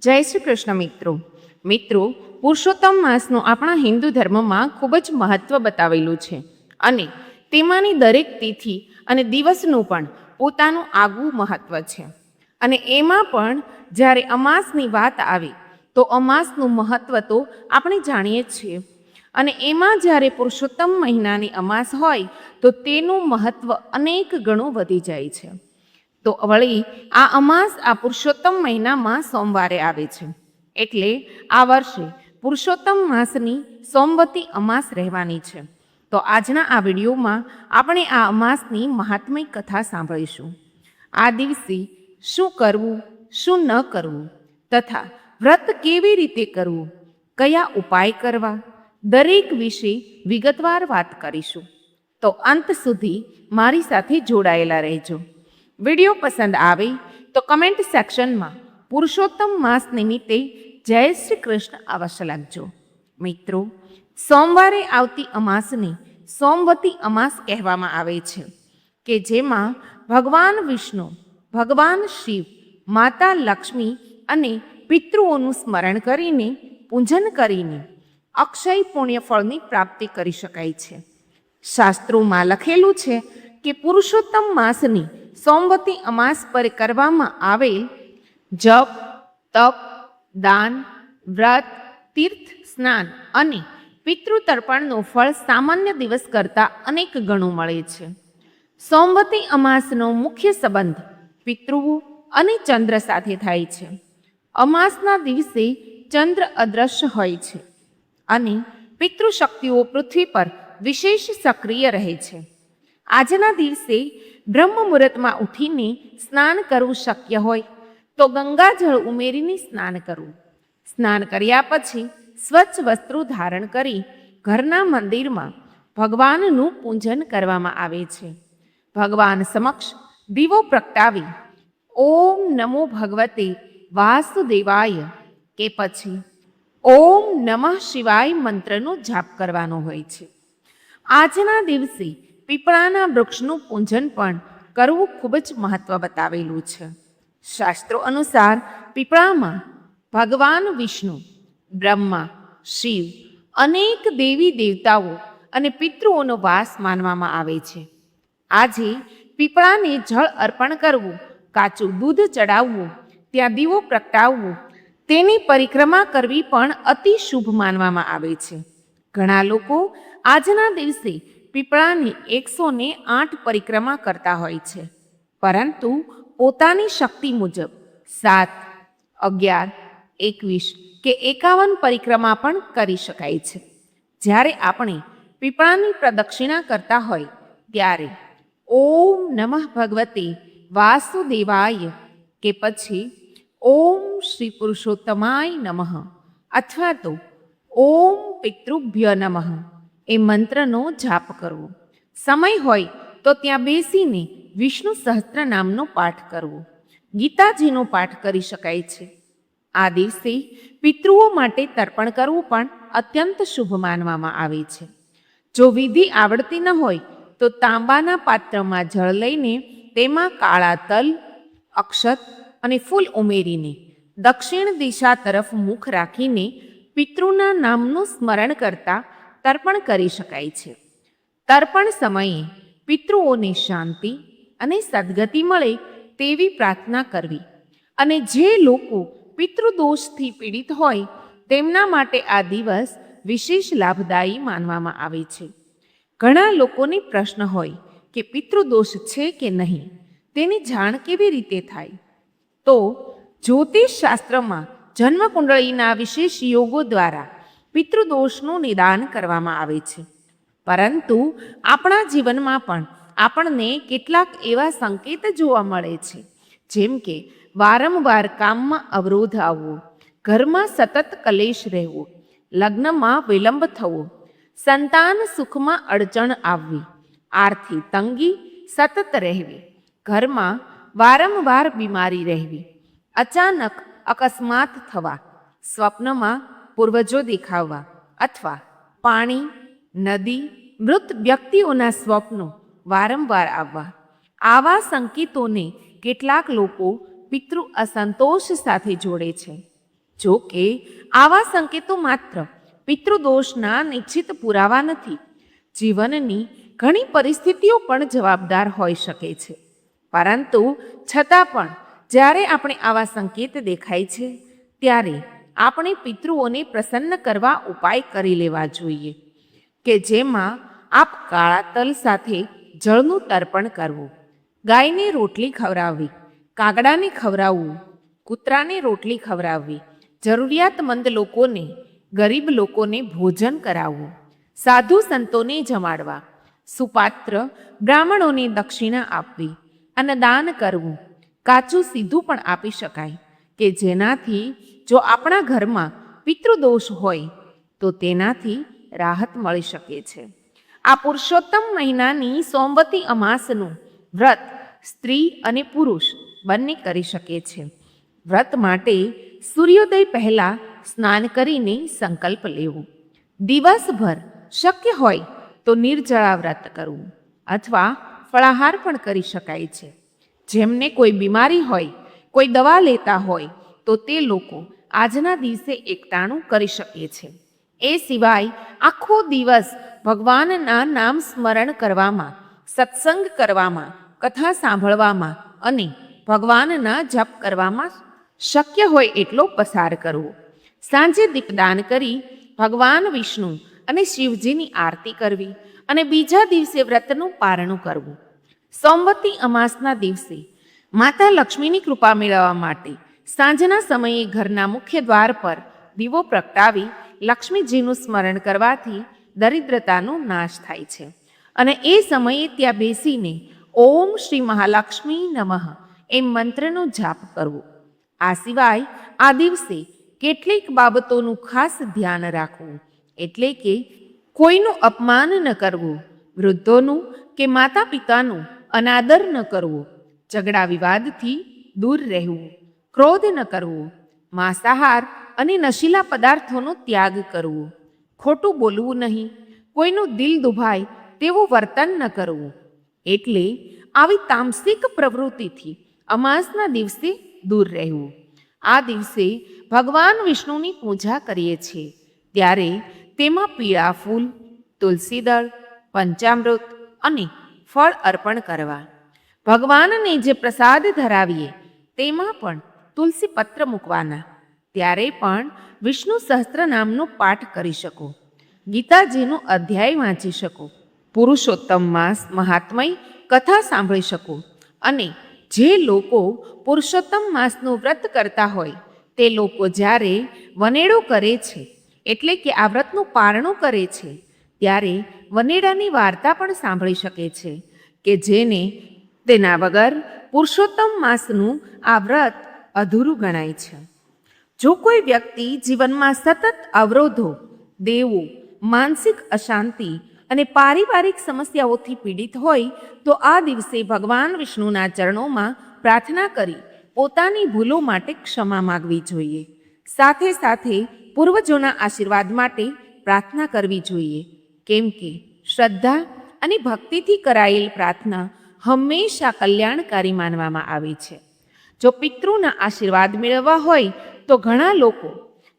જય શ્રી કૃષ્ણ મિત્રો પુરુષોત્તમ માસનું આપણા હિન્દુ ધર્મમાં ખૂબ જ મહત્વ બતાવેલું છે અને તેમાંની દરેક તિથિ અને દિવસનું પણ પોતાનું આગવું મહત્વ છે. અને એમાં પણ જ્યારે અમાસની વાત આવે તો અમાસનું મહત્વ તો આપણે જાણીએ જ છીએ. અને એમાં જ્યારે પુરુષોત્તમ મહિનાની અમાસ હોય તો તેનું મહત્વ અનેક ગણું વધી જાય છે. તો વળી આ અમાસ આ પુરુષોત્તમ મહિનામાં સોમવારે આવે છે, એટલે આ વર્ષે પુરુષોત્તમ માસની સોમવતી અમાસ રહેવાની છે. તો આજના આ વિડીયોમાં આપણે આ અમાસની મહાત્મય કથા સાંભળીશું. આ દિવસે શું કરવું, શું ન કરવું તથા વ્રત કેવી રીતે કરવું, કયા ઉપાય કરવા, દરેક વિશે વિગતવાર વાત કરીશું. તો અંત સુધી મારી સાથે જોડાયેલા રહેજો. વિડીયો પસંદ આવે તો કમેન્ટ સેક્શનમાં પુરુષોત્તમ માસ નિમિત્તે જય શ્રી કૃષ્ણ અવશ્ય લખજો. મિત્રો, સોમવારે આવતી અમાસને સોમવતી અમાસ કહેવામાં આવે છે કે જેમાં ભગવાન વિષ્ણુ, ભગવાન શિવ, માતા લક્ષ્મી અને પિતૃઓનું સ્મરણ કરીને પૂજન કરીને અક્ષય પુણ્ય ફળની પ્રાપ્તિ કરી શકાય છે. શાસ્ત્રોમાં લખેલું છે કે પુરુષોત્તમ માસની સોમવતી અમાસ પર કરવામાં આવેલ જપ, તપ, દાન, વ્રત, તીર્થ સ્નાન અને પિતૃતર્પણનું ફળ સામાન્ય દિવસ કરતાં અનેક ગણું મળે છે. સોમવતી અમાસનો મુખ્ય સંબંધ પિતૃઓ અને ચંદ્ર સાથે થાય છે. અમાસના દિવસે ચંદ્ર અદ્રશ્ય હોય છે અને પિતૃશક્તિઓ પૃથ્વી પર વિશેષ સક્રિય રહે છે. આજના દિવસે બ્રહ્મ મુહૂર્તમાં ઉઠીને સ્નાન કરવું શક્ય હોય તો ગંગાજળ ઉમેરીને સ્નાન કરવું. સ્નાન કર્યા પછી સ્વચ્છ વસ્ત્રો ધારણ કરી ઘરના મંદિરમાં ભગવાનનું પૂજન કરવામાં આવે છે. ભગવાન સમક્ષ દીવો પ્રગટાવી ઓમ નમો ભગવતે વાસુદેવાય કે પછી ઓમ નમઃ શિવાય મંત્રનો જાપ કરવાનો હોય છે. આજના દિવસે પીપળાના વૃક્ષનું પૂજન પણ કરવું ખૂબ જ મહત્વ બતાવેલું છે. શાસ્ત્રો અનુસાર પીપળામાં ભગવાન વિષ્ણુ, બ્રહ્મા, શિવ, અનેક દેવી દેવતાઓ અને પિતૃઓનો વાસ માનવામાં આવે છે. આજે પીપળાને જળ અર્પણ કરવું, કાચું દૂધ ચડાવવું, ત્યાં દીવો પ્રગટાવવું, તેની પરિક્રમા કરવી પણ અતિ શુભ માનવામાં આવે છે. ઘણા લોકો આજના દિવસે પીપળાની 108 પરિક્રમા કરતા હોય છે, પરંતુ પોતાની શક્તિ મુજબ 7, 11, 21 કે 51 પરિક્રમા પણ કરી શકાય છે. જ્યારે આપણે પીપળાની પ્રદક્ષિણા કરતા હોય ત્યારે ઓમ નમઃ ભગવતે વાસુદેવાય કે પછી ઓમ શ્રી પુરુષોત્તમાય નમઃ અથવા તો ઓમ પિતૃભ્ય નમઃ એ મંત્રનો જાપ કરવો. સમય હોય તો ત્યાં બેસીને વિષ્ણુ સહસ્ત્ર નામનો પાઠ કરવો. ગીતાજીનો પાઠ કરી શકાય છે. આ દિવસે પિતૃઓ માટે તર્પણ કરવું પણ અત્યંત શુભ માનવામાં આવે છે. જો વિધિ આવડતી ન હોય તો તાંબાના પાત્રમાં જળ લઈને તેમાં કાળા તલ, અક્ષત અને ફૂલ ઉમેરીને દક્ષિણ દિશા તરફ મુખ રાખીને પિતૃના નામનું સ્મરણ કરતા તર્પણ કરી શકાય છે. તર્પણ સમયે પિતૃઓને શાંતિ અને સદગતિ મળે તેવી પ્રાર્થના કરવી. અને જે લોકો પિતૃદોષથી પીડિત હોય તેમના માટે આ દિવસ વિશેષ લાભદાયી માનવામાં આવે છે. ઘણા લોકોને પ્રશ્ન હોય કે પિતૃદોષ છે કે નહીં, તેની જાણ કેવી રીતે થાય? તો જ્યોતિષ શાસ્ત્રમાં જન્મકુંડળીના વિશેષ યોગો દ્વારા પિતૃદોષનું નિદાન કરવામાં આવે છે. પરંતુ આપણા જીવનમાં પણ આપણને કેટલાક એવા સંકેત જોવા મળે છે, જેમ કે વારંવાર કામમાં અવરોધ આવવો, ઘરમાં સતત કલેશ રહેવો, લગ્નમાં વિલંબ થવો, સંતાન સુખમાં અડચણ આવવી, આર્થિક તંગી સતત રહેવી, ઘરમાં વારંવાર બીમારી રહેવી, અચાનક અકસ્માત થવા, સ્વપ્નમાં પૂર્વજો દેખાવા અથવા પાણી, નદી, મૃત વ્યક્તિઓના સ્વપ્નો વારંવાર આવવા. આવા સંકેતોને કેટલાક લોકો પિતૃ અસંતોષ સાથે જોડે છે. જો કે આવા સંકેતો માત્ર પિતૃદોષના નિશ્ચિત પુરાવા નથી. જીવનની ઘણી પરિસ્થિતિઓ પણ જવાબદાર હોઈ શકે છે. પરંતુ છતાં પણ જ્યારે આપણે આવા સંકેત દેખાય છે ત્યારે આપણે પિતૃઓને પ્રસન્ન કરવા ઉપાય કરી લેવા જોઈએ, કે જેમાં આપ કાળા તલ સાથે જળનું તર્પણ કરવું, ગાયને રોટલી ખવડાવવી, કાગડાને ખવડાવવું, કૂતરાને રોટલી ખવડાવવી, જરૂરિયાતમંદ લોકોને, ગરીબ લોકોને ભોજન કરાવવું, સાધુ સંતોને જમાડવા, સુપાત્ર બ્રાહ્મણોને દક્ષિણા આપવી અને દાન કરવું. કાચું સીધું પણ આપી શકાય, કે જેનાથી જો આપણા ઘરમાં પિતૃદોષ હોય તો તેનાથી રાહત મળી શકે છે. આ પુરુષોત્તમ મહિનાની સોમવતી અમાસનું વ્રત સ્ત્રી અને પુરુષ બંને કરી શકે છે. વ્રત માટે સૂર્યોદય પહેલાં સ્નાન કરીને સંકલ્પ લેવો. દિવસભર શક્ય હોય તો નિર્જળા વ્રત કરવું અથવા ફળાહાર પણ કરી શકાય છે. જેમને કોઈ બીમારી હોય, કોઈ દવા લેતા હોય તો તે લોકો આજના દિવસે એકટાણું કરી શકે છે. એ સિવાય આખો દિવસ ભગવાનના નામ સ્મરણ કરવામાં, સત્સંગ કરવામાં, કથા સાંભળવામાં અને ભગવાનના જપ કરવામાં શક્ય હોય એટલો પસાર કરવો. સાંજે દીપદાન કરી ભગવાન વિષ્ણુ અને શિવજીની આરતી કરવી અને બીજા દિવસે વ્રતનું પારણું કરવું. સોમવતી અમાસના દિવસે માતા લક્ષ્મીની કૃપા મેળવવા માટે સાંજના સમયે ઘરના મુખ્ય દ્વાર પર દીવો પ્રગટાવી લક્ષ્મીજીનું સ્મરણ કરવાથી દરિદ્રતાનો નાશ થાય છે. અને એ સમયે ત્યાં બેસીને ઓમ શ્રી મહાલક્ષ્મી નમઃ એમ મંત્રનો જાપ કરવો. આ સિવાય આ દિવસે કેટલીક બાબતોનું ખાસ ધ્યાન રાખવું, એટલે કે કોઈનું અપમાન ન કરવું, વૃદ્ધોનું કે માતા પિતાનું અનાદર ન કરવો, ઝઘડા વિવાદથી દૂર રહેવું, ક્રોધ ન કરવો, માંસાહાર અને નશીલા પદાર્થોનો ત્યાગ કરવો, ખોટું બોલવું નહીં, કોઈનું દિલ દુભાય તેવું વર્તન ન કરવું. એટલે આવી તામસિક પ્રવૃત્તિથી અમાસના દિવસે દૂર રહેવું. આ દિવસે ભગવાન વિષ્ણુની પૂજા કરીએ છીએ ત્યારે તેમાં પીળા ફૂલ, તુલસીદળ, પંચામૃત અને ફળ અર્પણ કરવા. ભગવાનને જે પ્રસાદ ધરાવીએ તેમાં પણ તુલસી પત્ર મૂકવાના. ત્યારે પણ વિષ્ણુ સહસ્ત્ર નામનો પાઠ કરી શકો, ગીતાજીનો અધ્યાય વાંચી શકો, પુરુષોત્તમ માસ મહાત્મય કથા સાંભળી શકો. અને જે લોકો પુરુષોત્તમ માસનું વ્રત કરતા હોય તે લોકો જ્યારે વનેડો કરે છે, એટલે કે આ વ્રતનું પારણું કરે છે, ત્યારે વનેડાની વાર્તા પણ સાંભળી શકે છે, કે જેને તેના વગર પુરુષોત્તમ માસનું આ વ્રત અધૂરું ગણાય છે. જો કોઈ વ્યક્તિ જીવનમાં સતત અવરોધો, દેવું, માનસિક અશાંતિ અને પારિવારિક સમસ્યાઓથી પીડિત હોય તો આ દિવસે ભગવાન વિષ્ણુના ચરણોમાં પ્રાર્થના કરી પોતાની ભૂલો માટે ક્ષમા માગવી જોઈએ. સાથે સાથે પૂર્વજોના આશીર્વાદ માટે પ્રાર્થના કરવી જોઈએ, કેમ કે શ્રદ્ધા અને ભક્તિથી કરાયેલ પ્રાર્થના હંમેશા કલ્યાણકારી માનવામાં આવે છે. જો પિતૃના આશીર્વાદ મેળવવા હોય તો ઘણા લોકો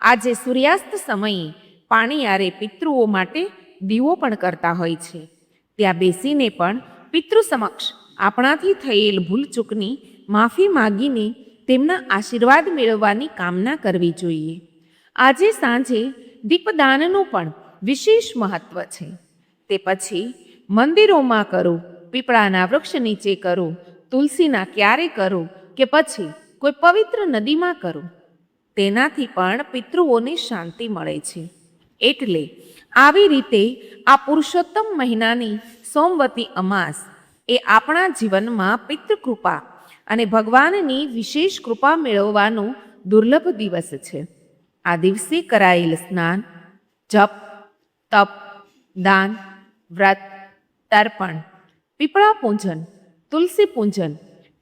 આજે સૂર્યાસ્ત સમયે પાણીયારે પિતૃઓ માટે દીવો પણ કરતા હોય છે. ત્યાં બેસીને પણ પિતૃ સમક્ષ આપણાથી થયેલ ભૂલચૂકની માફી માગીને તેમના આશીર્વાદ મેળવવાની કામના કરવી જોઈએ. આજે સાંજે દીપદાનનું પણ વિશેષ મહત્વ છે. તે પછી મંદિરોમાં કરો, પીપળાના વૃક્ષ નીચે કરો, તુલસીના ક્યારે કરો કે પછી કોઈ પવિત્ર નદીમાં કરો. તેનાથી પણ પિતૃઓને શાંતિ મળે છે. એટલે આવી રીતે આ પુરુષોત્તમ મહિનાની સોમવતી અમાસ એ આપણા જીવનમાં પિતૃકૃપા અને ભગવાનની વિશેષ કૃપા મેળવવાનો દુર્લભ દિવસ છે. આ દિવસે કરાયેલ સ્નાન, જપ, તપ, દાન, વ્રત, તર્પણ, પીપળા પૂજન, તુલસી પૂજન,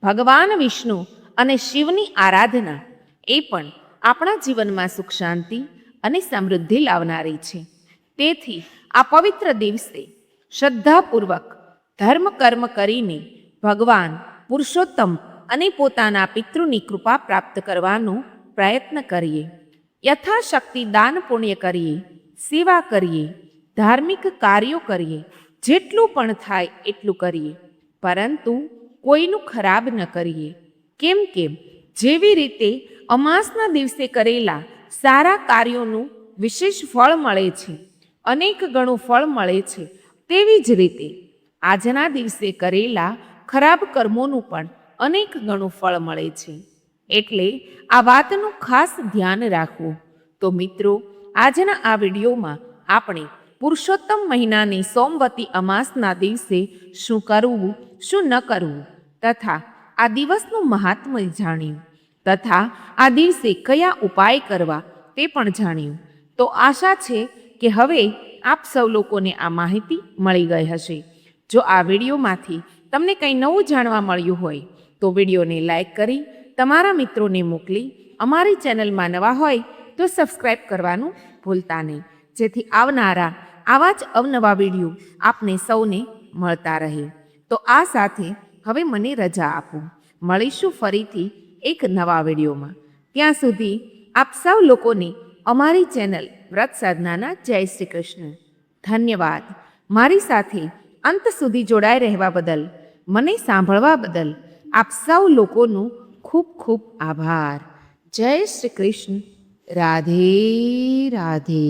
ભગવાન વિષ્ણુ અને શિવની આરાધના એ પણ આપણા જીવનમાં સુખ શાંતિ અને સમૃદ્ધિ લાવનારી છે. તેથી આ પવિત્ર દિવસે શ્રદ્ધાપૂર્વક ધર્મ કર્મ કરીને ભગવાન પુરુષોત્તમ અને પોતાના પિતૃની કૃપા પ્રાપ્ત કરવાનો પ્રયત્ન કરીએ. યથાશક્તિ દાન પુણ્ય કરીએ, સેવા કરીએ, ધાર્મિક કાર્યો કરીએ, જેટલું પણ થાય એટલું કરીએ, પરંતુ કોઈનું ખરાબ ન કરીએ. કેમ કે જેવી રીતે અમાસના દિવસે કરેલા સારા કાર્યોનું વિશેષ ફળ મળે છે, અનેક ગણું ફળ મળે છે, તેવી જ રીતે આજના દિવસે કરેલા ખરાબ કર્મોનું પણ અનેક ગણું ફળ મળે છે. એટલે આ વાતનું ખાસ ધ્યાન રાખવું. તો મિત્રો, આજના આ વિડીયોમાં આપણે પુરુષોત્તમ મહિનાની સોમવતી અમાસના દિવસે શું કરવું, શું ન કરવું, તથા આ દિવસનું મહાત્મ્ય જાણ્યું, તથા આ દિવસે કયા ઉપાય કરવા તે પણ જાણ્યું. તો આશા છે કે હવે આપ સૌ લોકોને આ માહિતી મળી ગઈ હશે. જો આ વિડીયોમાંથી તમને કંઈ નવું જાણવા મળ્યું હોય તો વિડીયોને લાઈક કરી તમારા મિત્રોને મોકલી, અમારી ચેનલમાં નવા હોય તો સબસ્ક્રાઈબ કરવાનું ભૂલતા નહીં, જેથી આવનારા આવા જ અવનવા વિડીયો આપને સૌને મળતા રહે. તો આ સાથે હવે મને રજા આપો. મળીશું ફરીથી એક નવા વિડીયોમાં. ત્યાં સુધી આપ સૌ લોકોને અમારી ચેનલ વ્રત સાધનાના જય શ્રી કૃષ્ણ. ધન્યવાદ. મારી સાથે અંત સુધી જોડાઈ રહેવા બદલ, મને સાંભળવા બદલ આપ સૌ લોકોનો ખૂબ ખૂબ આભાર. જય શ્રી કૃષ્ણ. રાધે રાધે.